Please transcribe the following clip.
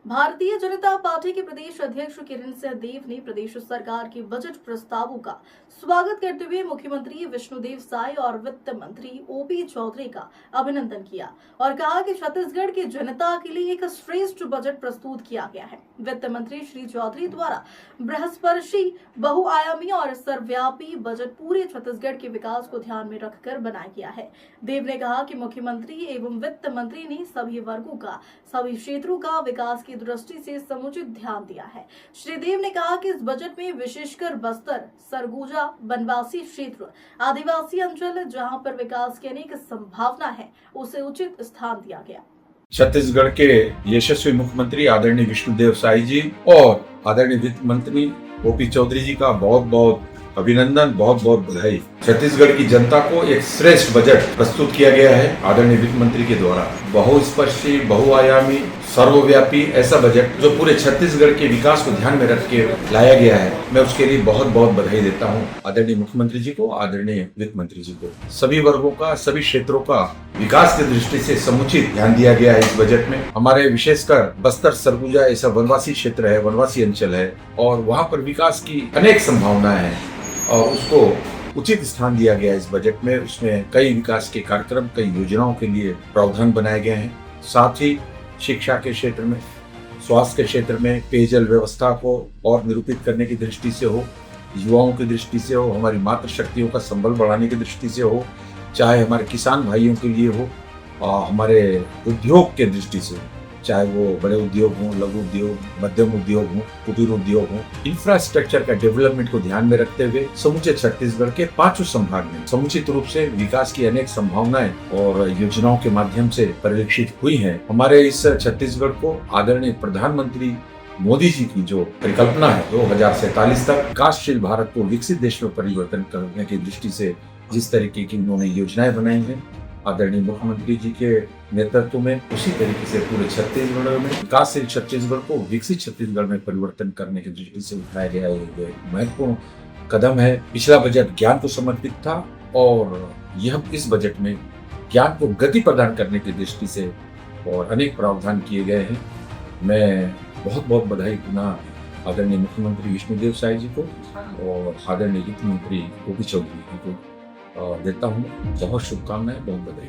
Bharatiya Janata party के प्रदेश अध्यक्ष किरण सिंह देव ने प्रदेश सरकार के बजट प्रस्तावों का स्वागत करते हुए मुख्यमंत्री विष्णुदेव साय और वित्त मंत्री ओपी चौधरी का अभिनंदन किया और कहा कि छत्तीसगढ़ की जनता के लिए एक श्रेष्ठ बजट प्रस्तुत किया गया है। वित्त मंत्री श्री चौधरी द्वारा बृहस्पर्शी, बहुआयामी और सर्वव्यापी बजट पूरे छत्तीसगढ़ के विकास को ध्यान में रखकर बनाया गया है। देव ने कहा कि मुख्यमंत्री एवं वित्त मंत्री ने सभी वर्गों का, सभी क्षेत्रों का विकास की दृष्टि से समुचित ध्यान दिया है। श्री देव ने कहा कि इस बजट में विशेषकर बस्तर, सरगुजा, वनवासी क्षेत्र, आदिवासी अंचल जहां पर विकास की अनेक संभावना है, उसे उचित स्थान दिया गया। छत्तीसगढ़ के यशस्वी मुख्यमंत्री आदरणीय विष्णुदेव साय जी और आदरणीय वित्त मंत्री ओपी चौधरी जी का बहुत बहुत अभिनंदन, बहुत बहुत बधाई। छत्तीसगढ़ की जनता को एक श्रेष्ठ बजट प्रस्तुत किया गया है आदरणीय वित्त मंत्री के द्वारा। बहुस्पर्शी, बहुआयामी, सर्वव्यापी ऐसा बजट जो पूरे छत्तीसगढ़ के विकास को ध्यान में रख के लाया गया है, मैं उसके लिए बहुत बहुत बधाई देता हूँ आदरणीय मुख्यमंत्री जी को, आदरणीय वित्त मंत्री जी को। सभी वर्गों का, सभी क्षेत्रों का विकास की दृष्टि से समुचित ध्यान दिया गया है इस बजट में। हमारे विशेषकर बस्तर, सरगुजा ऐसा वनवासी क्षेत्र है, वनवासी अंचल है और वहाँ पर विकास की अनेक संभावनाएं हैं और उसको उचित स्थान दिया गया है इस बजट में। उसमें कई विकास के कार्यक्रम, कई योजनाओं के लिए प्रावधान बनाए गए हैं। साथ ही शिक्षा के क्षेत्र में, स्वास्थ्य के क्षेत्र में, पेयजल व्यवस्था को और निरूपित करने की दृष्टि से हो, युवाओं की दृष्टि से हो, हमारी मातृशक्तियों का संबल बढ़ाने की दृष्टि से हो, चाहे हमारे किसान भाइयों के लिए हो, हमारे उद्योग के दृष्टि से, चाहे वो बड़े उद्योग हों, लघु उद्योग, मध्यम उद्योग हों, कुटीर उद्योग हों, इंफ्रास्ट्रक्चर का डेवलपमेंट को ध्यान में रखते हुए समूचे छत्तीसगढ़ के 5 संभाग में समुचित रूप से विकास की अनेक संभावनाएं और योजनाओं के माध्यम से परिलक्षित हुई हैं। हमारे इस छत्तीसगढ़ को आदरणीय प्रधानमंत्री मोदी जी की जो परिकल्पना है 2047 तक विकासशील भारत को विकसित देश में परिवर्तन करने की दृष्टि से जिस तरीके की उन्होंने योजनाएं बनाई हैं, आदरणीय मुख्यमंत्री जी के नेतृत्व में उसी तरीके से पूरे छत्तीसगढ़ में विकासशील छत्तीसगढ़ को विकसित छत्तीसगढ़ में परिवर्तन करने की दृष्टि से उठाया गया एक महत्वपूर्ण कदम है। पिछला बजट ज्ञान को समर्पित था और यह इस बजट में ज्ञान को गति प्रदान करने की दृष्टि से और अनेक प्रावधान किए गए हैं। मैं बहुत बहुत बधाई पुनः आदरणीय मुख्यमंत्री विष्णुदेव साय जी को और आदरणीय वित्त मंत्री ओपी चौधरी जी को देता हूँ। बहुत शुभकामनाएं, बहुत बधाई।